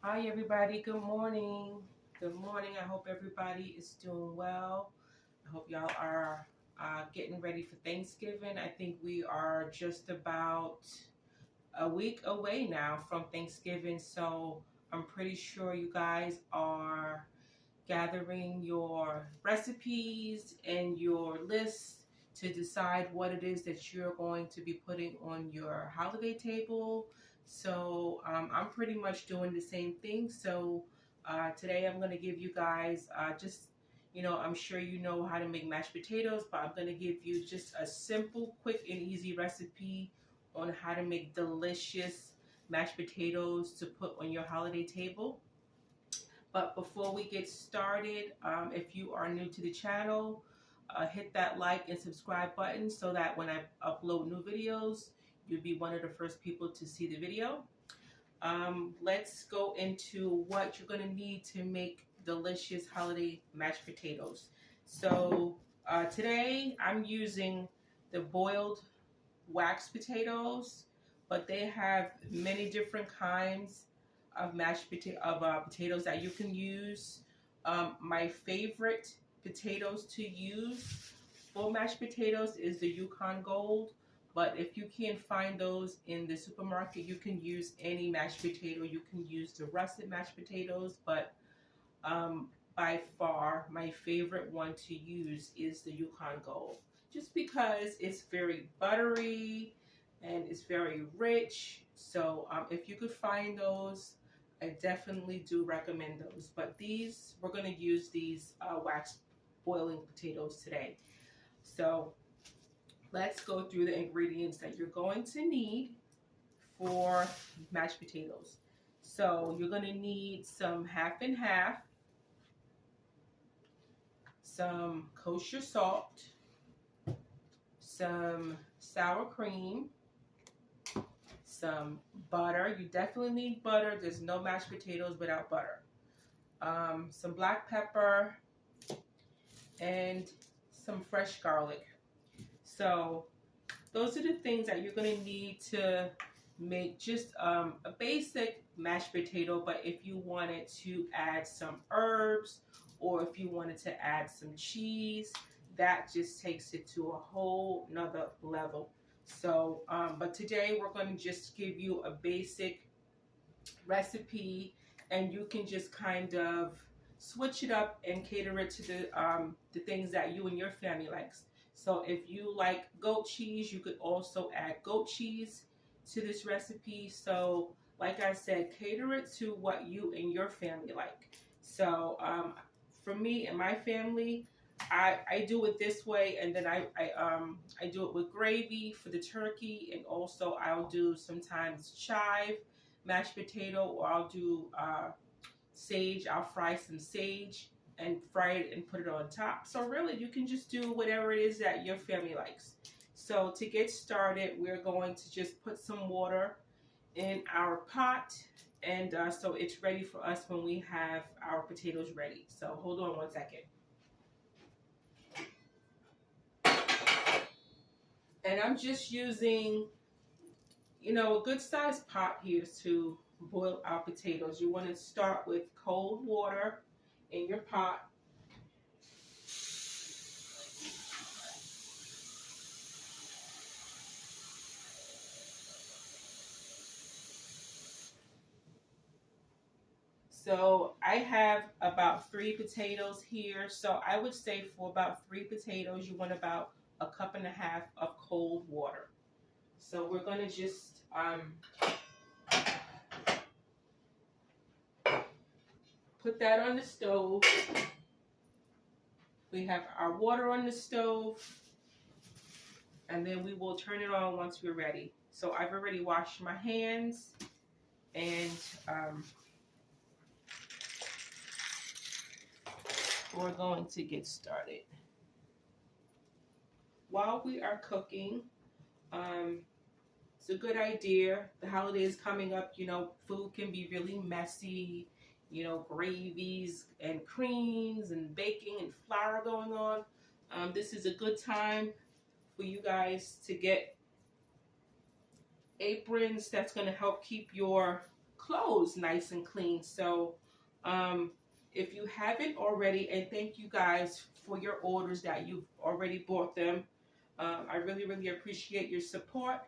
Hi everybody, good morning. Good morning. I hope everybody is doing well. I hope y'all are getting ready for Thanksgiving. I think we are just about a week away now from Thanksgiving, so I'm pretty sure you guys are gathering your recipes and your lists to decide what it is that you're going to be putting on your holiday table. So I'm pretty much doing the same thing. So today I'm going to give you guys I'm sure you know how to make mashed potatoes, but I'm going to give you just a simple, quick, and easy recipe on how to make delicious mashed potatoes to put on your holiday table. But before we get started, if you are new to the channel, hit that like and subscribe button so that when I upload new videos, you'll be one of the first people to see the video. Let's go into what you're going to need to make delicious holiday mashed potatoes. So today I'm using the boiled wax potatoes, but they have many different kinds of potatoes that you can use. My favorite potatoes to use for mashed potatoes is the Yukon Gold, but if you can't find those in the supermarket, you can use any mashed potato. You can use the russet mashed potatoes, but by far my favorite one to use is the Yukon Gold, just because it's very buttery and it's very rich. So if you could find those, I definitely do recommend those. But we're going to use these wax boiling potatoes today. So let's go through the ingredients that you're going to need for mashed potatoes. So you're going to need some half and half, some kosher salt, some sour cream, some butter. You definitely need butter. There's no mashed potatoes without butter. Some black pepper, and some fresh garlic. So those are the things that you're going to need to make just a basic mashed potato. But if you wanted to add some herbs, or if you wanted to add some cheese, that just takes it to a whole nother level. So but today we're going to just give you a basic recipe, and you can just kind of switch it up and cater it to the things that you and your family likes. So if you like goat cheese, you could also add goat cheese to this recipe. So like I said, cater it to what you and your family like. So for me and my family, I do it this way, and then I do it with gravy for the turkey, and also I'll do sometimes chive mashed potato, or I'll do sage. I'll fry some sage and fry it and put it on top. So really, you can just do whatever it is that your family likes. So to get started, we're going to just put some water in our pot, and so it's ready for us when we have our potatoes ready. So hold on one second. And I'm just using, a good sized pot here to boil our potatoes. You want to start with cold water in your pot. So I have about 3 potatoes here. So I would say for about 3 potatoes, you want about a cup and a half of cold water. So we're going to just put that on the stove. We have our water on the stove, and then we will turn it on once we're ready. So I've already washed my hands, and we're going to get started. While we are cooking, it's a good idea. The holidays coming up, food can be really messy, gravies and creams and baking and flour going on. This is a good time for you guys to get aprons that's going to help keep your clothes nice and clean. So if you haven't already, and thank you guys for your orders that you've already bought them. I really, really appreciate your support.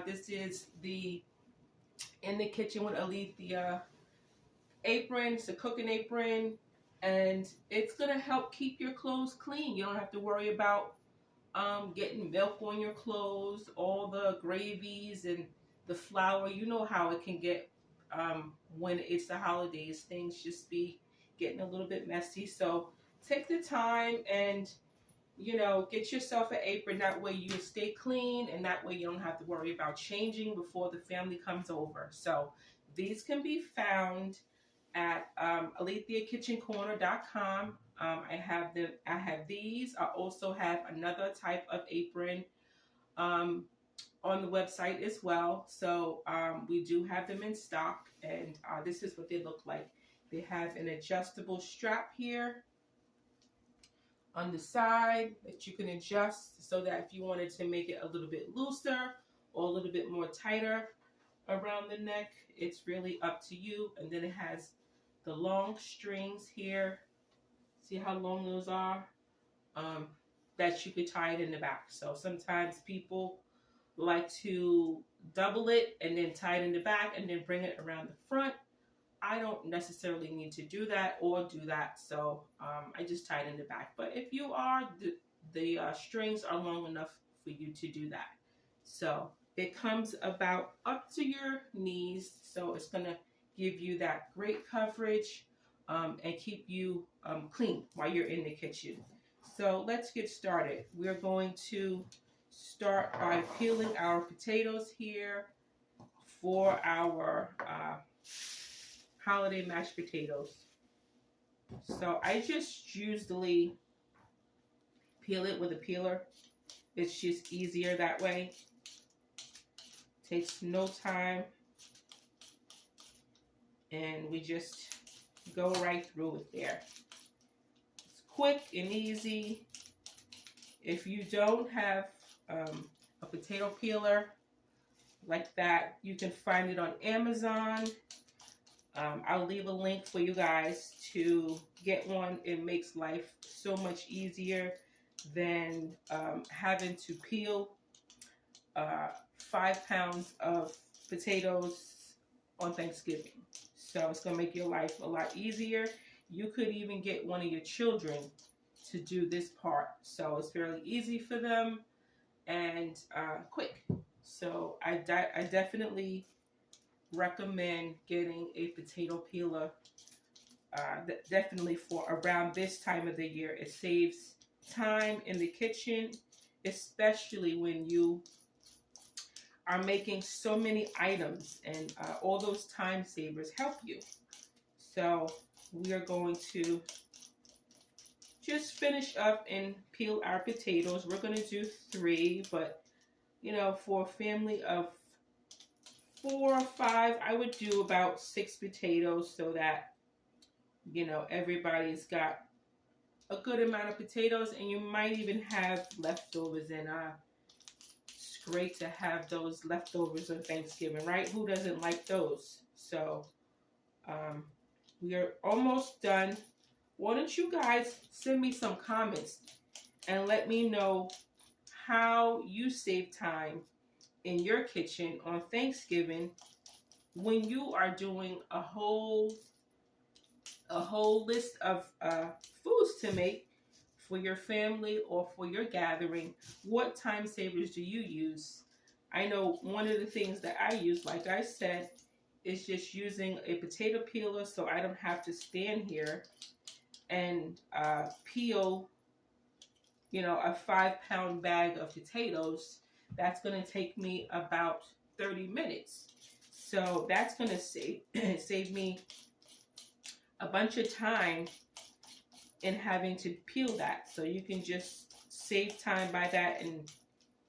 This is the In the Kitchen with Alethea apron. It's a cooking apron, and it's gonna help keep your clothes clean. You don't have to worry about getting milk on your clothes, all the gravies and the flour. You know how it can get when it's the holidays. Things just be getting a little bit messy. So take the time and get yourself an apron. That way you stay clean, and that way you don't have to worry about changing before the family comes over. So these can be found at AletheaKitchenCorner.com. I have these. I also have another type of apron on the website as well. So we do have them in stock, and this is what they look like. They have an adjustable strap here on the side that you can adjust, so that if you wanted to make it a little bit looser or a little bit more tighter around the neck, it's really up to you. And then it has the long strings here. See how long those are? That you could tie it in the back. So sometimes people like to double it and then tie it in the back and then bring it around the front. I don't necessarily need to do that or do that, so I just tie it in the back. But if you are, the strings are long enough for you to do that. So it comes about up to your knees, so it's going to give you that great coverage and keep you clean while you're in the kitchen. So let's get started. We're going to start by peeling our potatoes here for our holiday mashed potatoes. So I just usually peel it with a peeler. It's just easier that way. Takes no time. And we just go right through it there. It's quick and easy. If you don't have a potato peeler like that, you can find it on Amazon. I'll leave a link for you guys to get one. It makes life so much easier than having to peel 5 pounds of potatoes on Thanksgiving. So it's going to make your life a lot easier. You could even get one of your children to do this part. So it's fairly easy for them and quick. So I definitely recommend getting a potato peeler, definitely for around this time of the year. It saves time in the kitchen, especially when you are making so many items, and all those time savers help you. So we are going to just finish up and peel our potatoes. We're going to do 3, but for a family of 4 or 5, I would do about 6 potatoes, so that everybody's got a good amount of potatoes, and you might even have leftovers. And it's great to have those leftovers on Thanksgiving, right? Who doesn't like those? So we are almost done. Why don't you guys send me some comments and let me know how you save time in your kitchen on Thanksgiving when you are doing a whole list of foods to make for your family or for your gathering. What time savers do you use? I know one of the things that I use, like I said, is just using a potato peeler, so I don't have to stand here and peel a 5-pound bag of potatoes. That's going to take me about 30 minutes. So that's going to save me a bunch of time in having to peel that. So you can just save time by that and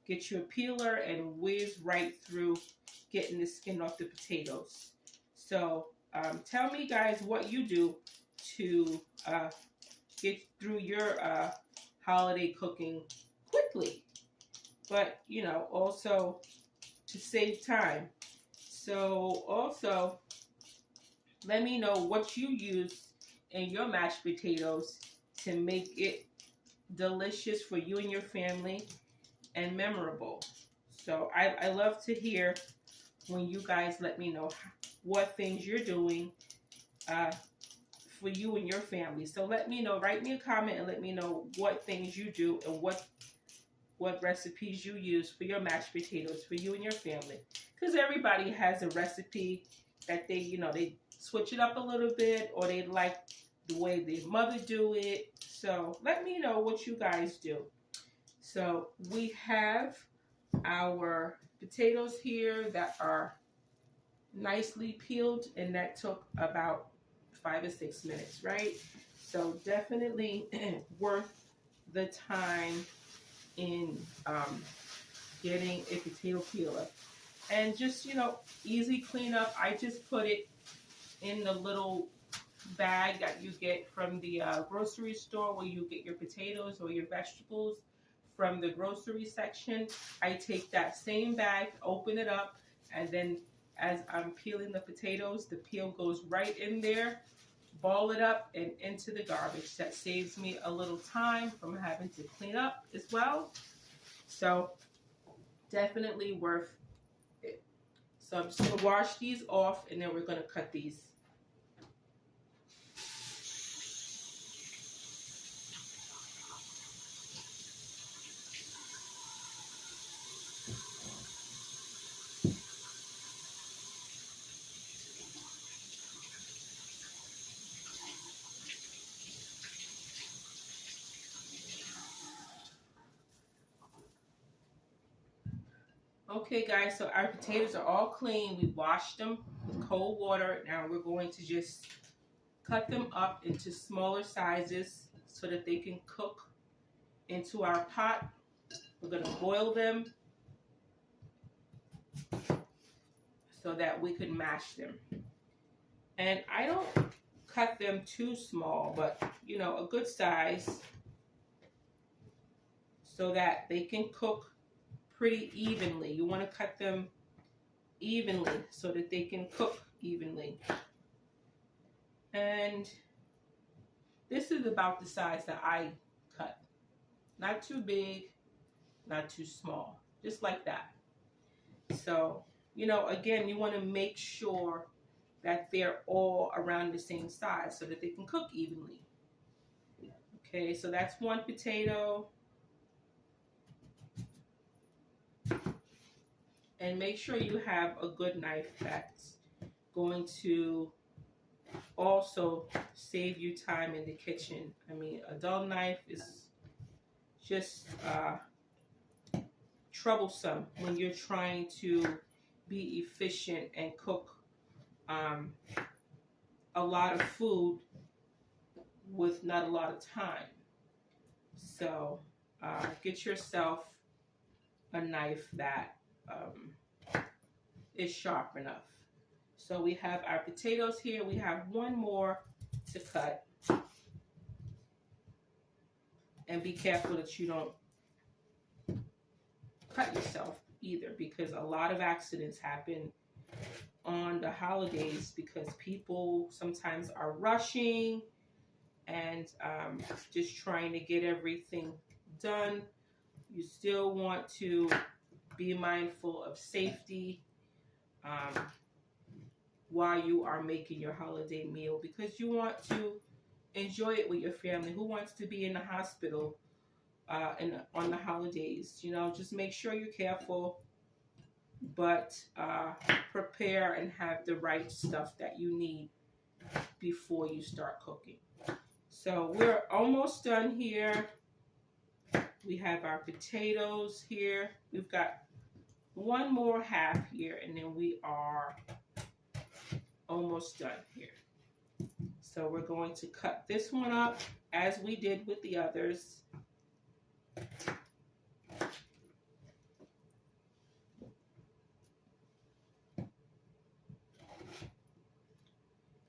get you a peeler and whiz right through getting the skin off the potatoes. So tell me, guys, what you do to get through your holiday cooking quickly, but also to save time. So also let me know what you use in your mashed potatoes to make it delicious for you and your family and memorable. So I love to hear when you guys let me know what things you're doing for you and your family. So let me know, write me a comment and let me know what things you do and what recipes you use for your mashed potatoes for you and your family. Because everybody has a recipe that they switch it up a little bit, or they like the way their mother do it. So let me know what you guys do. So we have our potatoes here that are nicely peeled, and that took about 5 or 6 minutes, right? So definitely worth the time in getting a potato peeler. And just, easy cleanup. I just put it in the little bag that you get from the grocery store, where you get your potatoes or your vegetables from the grocery section. I take that same bag, open it up, and then as I'm peeling the potatoes, the peel goes right in there, ball it up and into the garbage. That saves me a little time from having to clean up as well. So definitely worth it. So I'm just going to wash these off, and then we're going to cut these. Okay guys, so our potatoes are all clean. We washed them with cold water. Now we're going to just cut them up into smaller sizes so that they can cook into our pot. We're going to boil them so that we can mash them. And I don't cut them too small, but a good size so that they can cook pretty evenly. You want to cut them evenly so that they can cook evenly. And this is about the size that I cut. Not too big, not too small. Just like that. So, again, you want to make sure that they're all around the same size so that they can cook evenly. Okay, so that's one potato. And make sure you have a good knife that's going to also save you time in the kitchen. I mean, a dull knife is just troublesome when you're trying to be efficient and cook a lot of food with not a lot of time. So get yourself a knife that is sharp enough. So we have our potatoes here. We have one more to cut. And be careful that you don't cut yourself either, because a lot of accidents happen on the holidays because people sometimes are rushing and just trying to get everything done. You still want to be mindful of safety while you are making your holiday meal, because you want to enjoy it with your family. Who wants to be in the hospital on the holidays? Just make sure you're careful, but prepare and have the right stuff that you need before you start cooking. So we're almost done here. We have our potatoes here. We've got one more half here, and then we are almost done here. So we're going to cut this one up as we did with the others.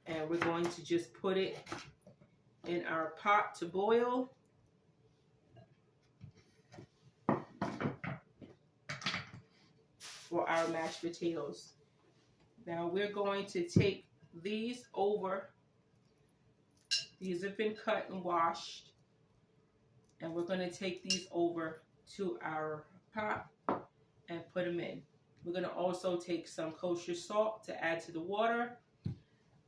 And we're going to just put it in our pot to boil. For our mashed potatoes. Now we're going to take these over. These have been cut and washed. And we're going to take these over to our pot and put them in. We're going to also take some kosher salt to add to the water.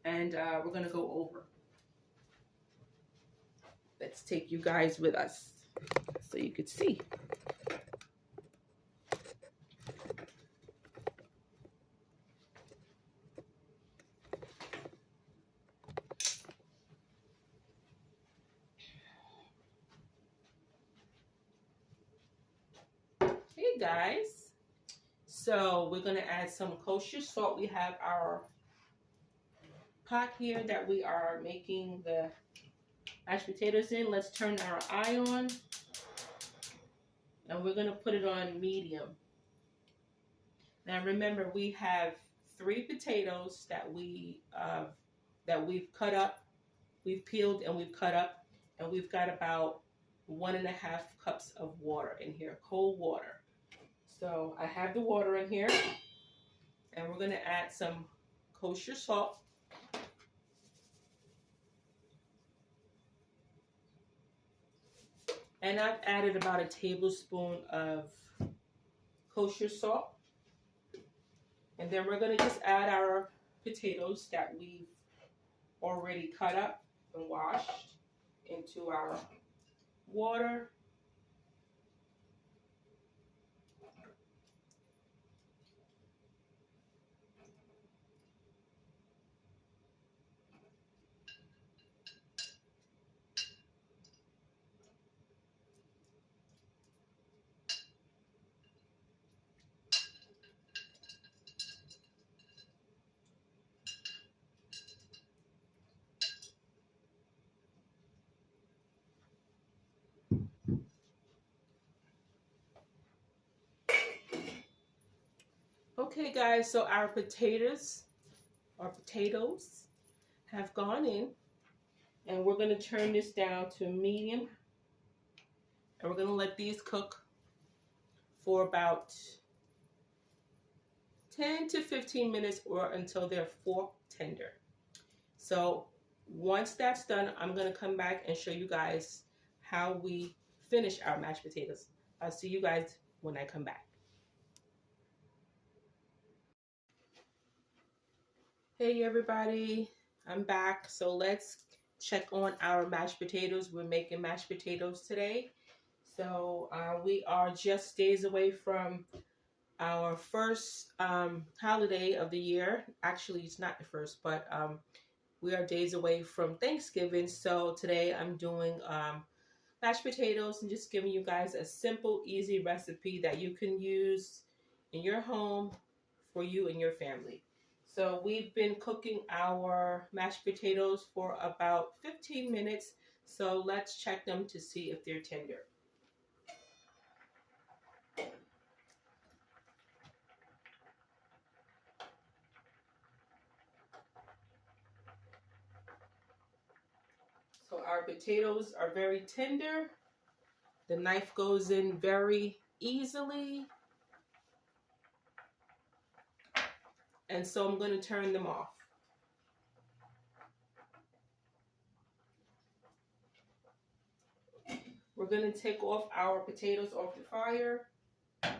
And we're going to go over. Let's take you guys with us so you could see. Hey guys, so we're going to add some kosher salt. We have our pot here that we are making the mashed potatoes in. Let's turn our eye on, and we're going to put it on medium. Now remember, we have 3 potatoes that we've cut up, we've peeled and we've cut up, and we've got about 1.5 cups of water in here, cold water. So I have the water in here, and we're going to add some kosher salt. And I've added about a tablespoon of kosher salt. And then we're going to just add our potatoes that we've already cut up and washed into our water. Okay guys, so our potatoes have gone in, and we're going to turn this down to medium, and we're going to let these cook for about 10 to 15 minutes or until they're fork tender. So once that's done, I'm going to come back and show you guys how we finish our mashed potatoes. I'll see you guys when I come back. Hey everybody, I'm back. So let's check on our mashed potatoes. We're making mashed potatoes today. So we are just days away from our first holiday of the year. Actually, it's not the first, but we are days away from Thanksgiving. So today I'm doing mashed potatoes and just giving you guys a simple, easy recipe that you can use in your home for you and your family. So we've been cooking our mashed potatoes for about 15 minutes. So let's check them to see if they're tender. So our potatoes are very tender. The knife goes in very easily. And so I'm going to turn them off. We're going to take off our potatoes off the fire. And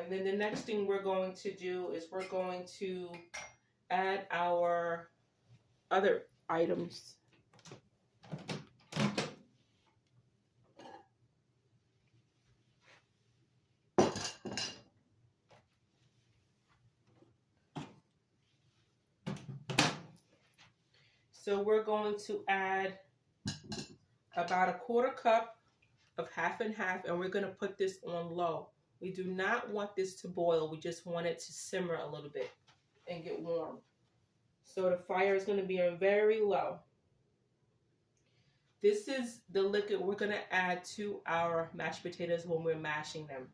then the next thing we're going to do is we're going to add our other items. So we're going to add about a 1/4 cup of half and half, and we're going to put this on low. We do not want this to boil. We just want it to simmer a little bit and get warm. So the fire is going to be on very low. This is the liquid we're going to add to our mashed potatoes when we're mashing them.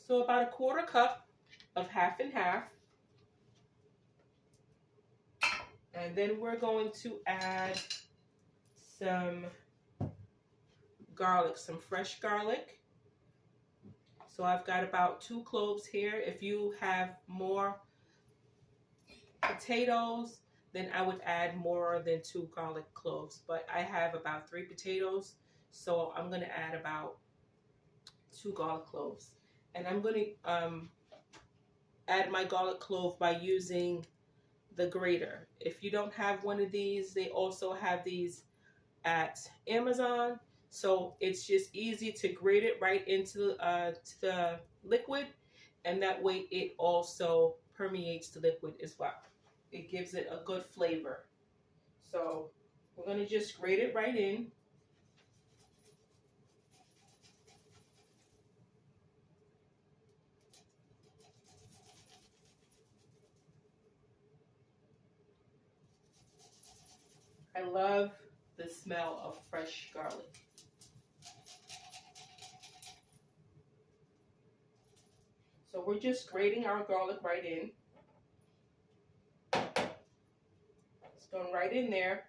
So about a 1/4 cup of half and half. And then we're going to add some garlic, some fresh garlic. So I've got about 2 cloves here. If you have more potatoes, then I would add more than 2 garlic cloves. But I have about 3 potatoes, so I'm going to add about 2 garlic cloves. And I'm going to add my garlic clove by using the grater. If you don't have one of these, they also have these at Amazon. So it's just easy to grate it right into to the liquid, and that way it also permeates the liquid as well. It gives it a good flavor. So we're going to just grate it right in. I love the smell of fresh garlic. So we're just grating our garlic right in. It's going right in there.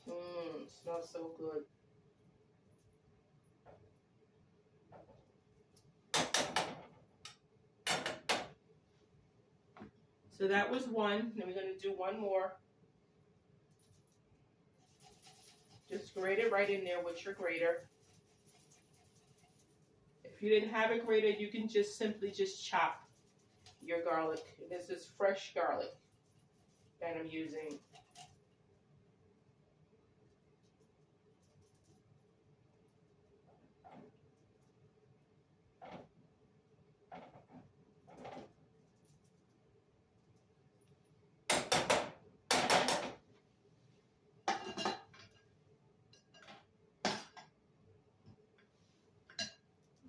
It smells so good. So that was one. Then we're going to do one more. Just grate it right in there with your grater. If you didn't have a grater, you can just simply chop your garlic. This is fresh garlic that I'm using.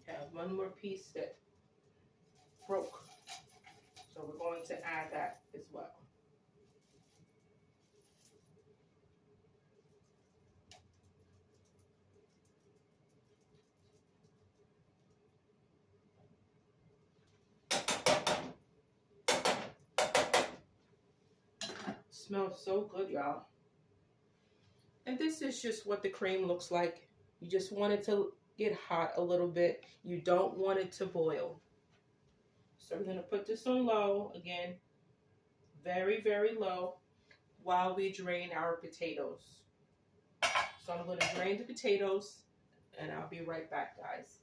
I have one more piece that broke, so we're going to add that as well. Smells so good, y'all. And this is just what the cream looks like. You just want it to get hot a little bit. You don't want it to boil. So we're going to put this on low again, very, very low, while we drain our potatoes. So I'm going to drain the potatoes, and I'll be right back, guys.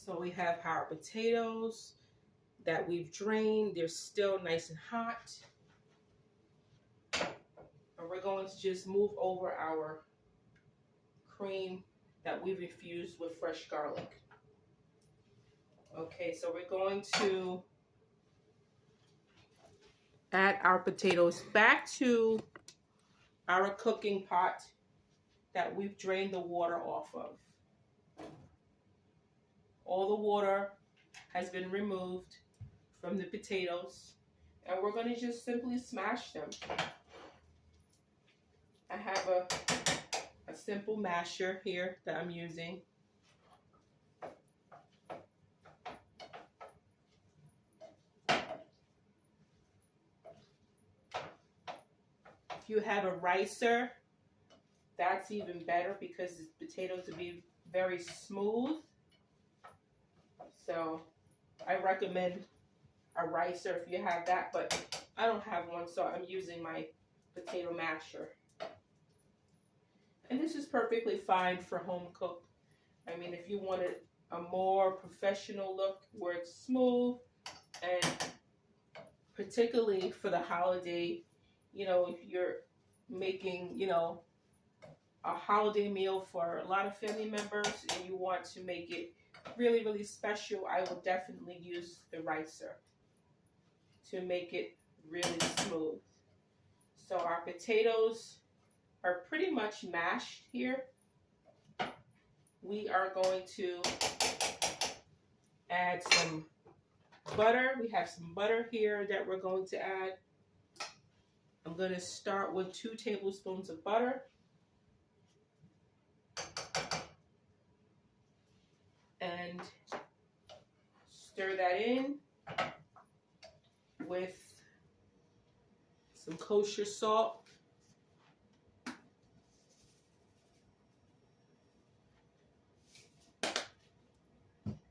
So we have our potatoes that we've drained. They're still nice and hot. And we're going to just move over our cream that we've infused with fresh garlic. Okay, so we're going to add our potatoes back to our cooking pot that we've drained the water off of. All the water has been removed from the potatoes, and we're going to just simply smash them. I have a simple masher here that I'm using. If you have a ricer, that's even better because the potatoes will be very smooth. So I recommend a ricer if you have that, but I don't have one, so I'm using my potato masher. And this is perfectly fine for home cooked. I mean, if you wanted a more professional look where it's smooth, and particularly for the holiday, you know, if you're making, you know, a holiday meal for a lot of family members and you want to make it really, really special, I will definitely use the ricer to make it really smooth. So our potatoes are pretty much mashed here. We are going to add some butter. We have some butter here that we're going to add. I'm going to start with 2 tablespoons of butter. And stir that in with some kosher salt.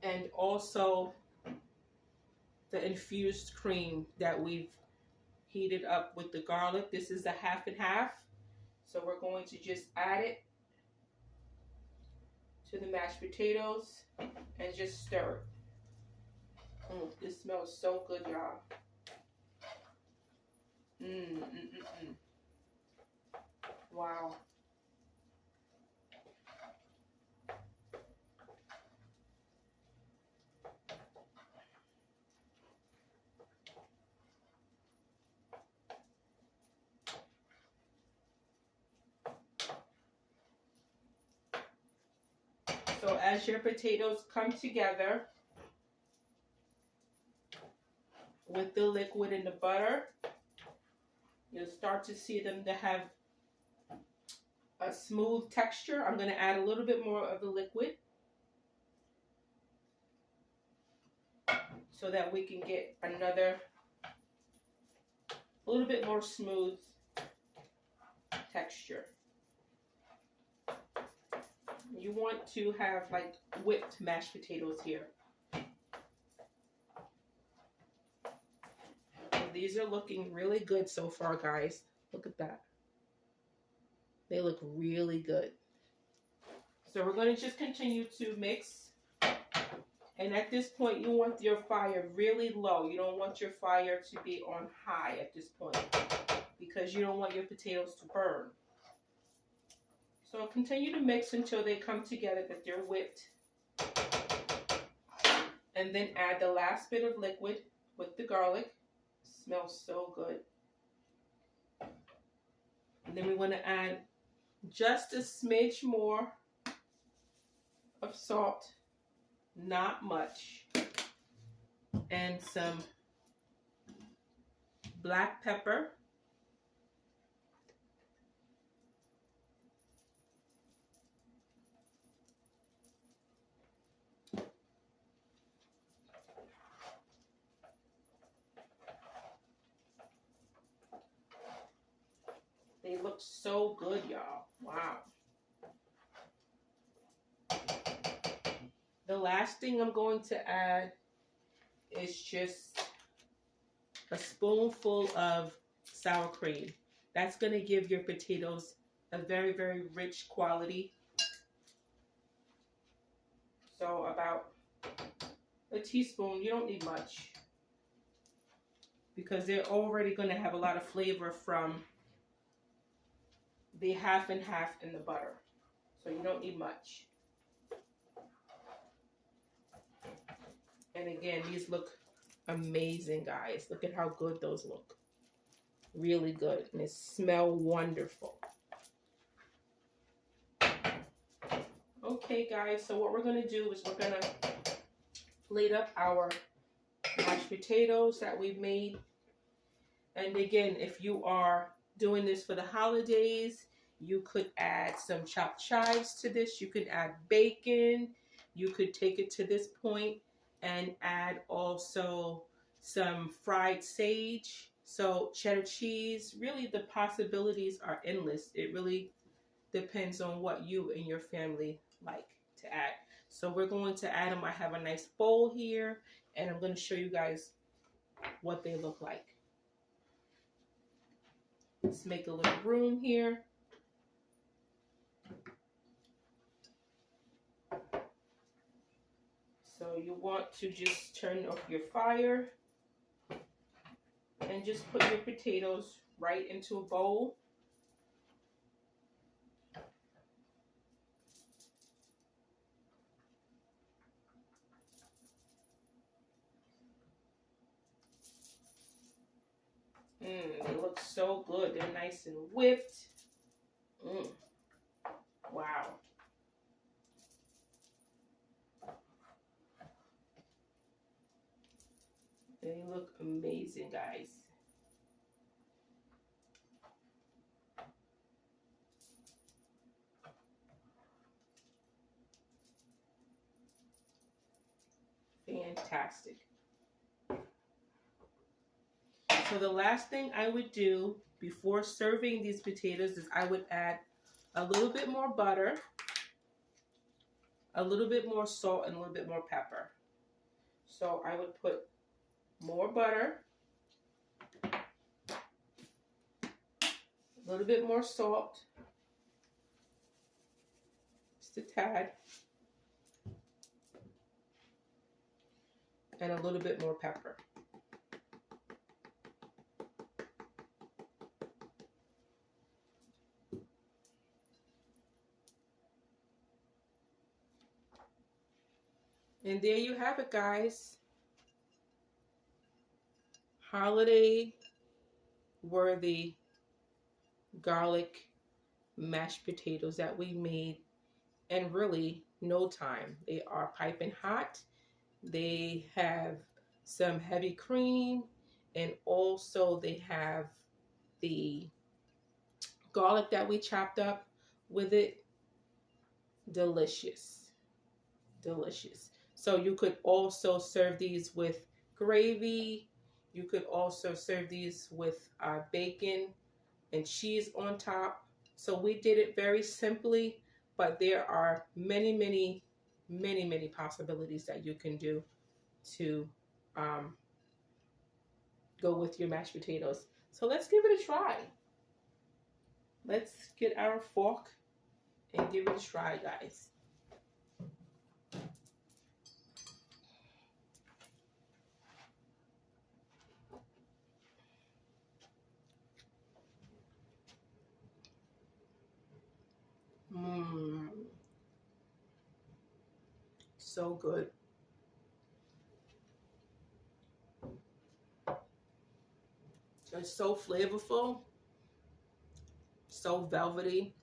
And also the infused cream that we've heated up with the garlic. This is a half and half. So we're going to just add it to the mashed potatoes and just stir it. This smells so good, y'all. Wow. So as your potatoes come together with the liquid and the butter, you'll start to see them to have a smooth texture. I'm going to add a little bit more of the liquid so that we can get a little bit more smooth texture. You want to have like whipped mashed potatoes here. And these are looking really good so far, guys. Look at that. They look really good. So we're going to just continue to mix. And at this point, you want your fire really low. You don't want your fire to be on high at this point because you don't want your potatoes to burn. So continue to mix until they come together, that they're whipped. And then add the last bit of liquid with the garlic. It smells so good. And then we want to add just a smidge more of salt, not much, and some black pepper. They look so good, y'all. Wow. The last thing I'm going to add is just a spoonful of sour cream. That's going to give your potatoes a very, very rich quality. So about a teaspoon. You don't need much because they're already going to have a lot of flavor from the half and half in the butter. So you don't need much. And again, these look amazing, guys. Look at how good those look. Really good. And they smell wonderful. Okay, guys. So what we're going to do is we're going to plate up our mashed potatoes that we've made. And again, if you are doing this for the holidays, you could add some chopped chives to this. You could add bacon. You could take it to this point and add also some fried sage. So cheddar cheese. Really, the possibilities are endless. It really depends on what you and your family like to add. So we're going to add them. I have a nice bowl here, and I'm going to show you guys what they look like. Let's make a little room here. So you want to just turn off your fire and just put your potatoes right into a bowl. They look so good. They're nice and whipped. Wow. They look amazing, guys. Fantastic. So the last thing I would do before serving these potatoes is I would add a little bit more butter, a little bit more salt, and a little bit more pepper. So I would put more butter, a little bit more salt, just a tad, and a little bit more pepper. And there you have it, guys. Holiday worthy garlic mashed potatoes that we made in really no time. They are piping hot. They have some heavy cream, and also they have the garlic that we chopped up with it. Delicious. Delicious. So you could also serve these with gravy. You could also serve these with bacon and cheese on top. So we did it very simply, but there are many, many, many, many possibilities that you can do to go with your mashed potatoes. So let's give it a try. Let's get our fork and give it a try, guys. So good. It's so flavorful, so velvety.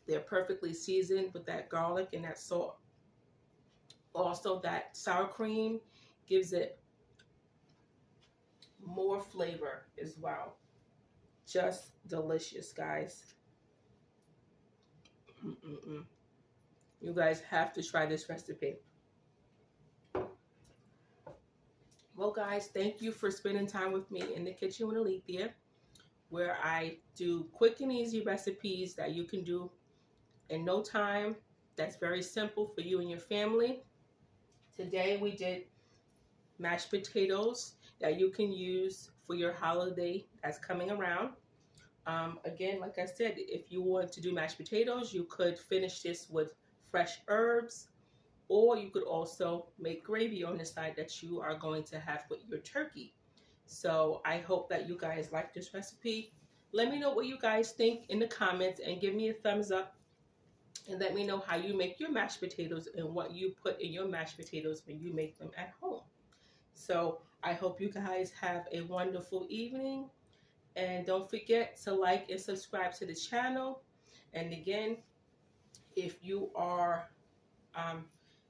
They're perfectly seasoned with that garlic and that salt. Also, that sour cream gives it more flavor as well. Just delicious, guys. You guys have to try this recipe. Well, guys, thank you for spending time with me in the kitchen with Alethea, where I do quick and easy recipes that you can do in no time. That's very simple for you and your family. Today we did mashed potatoes that you can use for your holiday that's coming around. Again, like I said, if you want to do mashed potatoes, you could finish this with fresh herbs, or you could also make gravy on the side that you are going to have with your turkey. So I hope that you guys like this recipe. Let me know what you guys think in the comments and give me a thumbs up, and let me know how you make your mashed potatoes and what you put in your mashed potatoes when you make them at home. So I hope you guys have a wonderful evening, and don't forget to like and subscribe to the channel. And again, if you are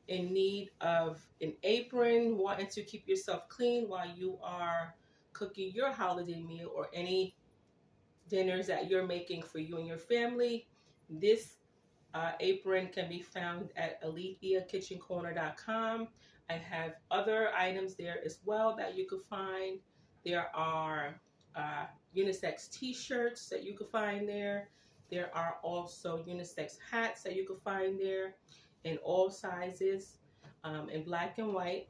in need of an apron, wanting to keep yourself clean while you are cooking your holiday meal or any dinners that you're making for you and your family, this apron can be found at aletheakitchencorner.com. I have other items there as well that you can find. There are unisex t-shirts that you can find there. There are also unisex hats that you can find there in all sizes, in black and white.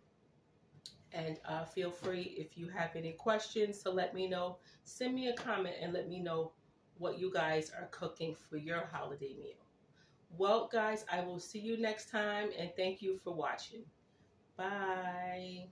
And feel free, if you have any questions, to let me know. Send me a comment and let me know what you guys are cooking for your holiday meal. Well, guys, I will see you next time, and thank you for watching. Bye.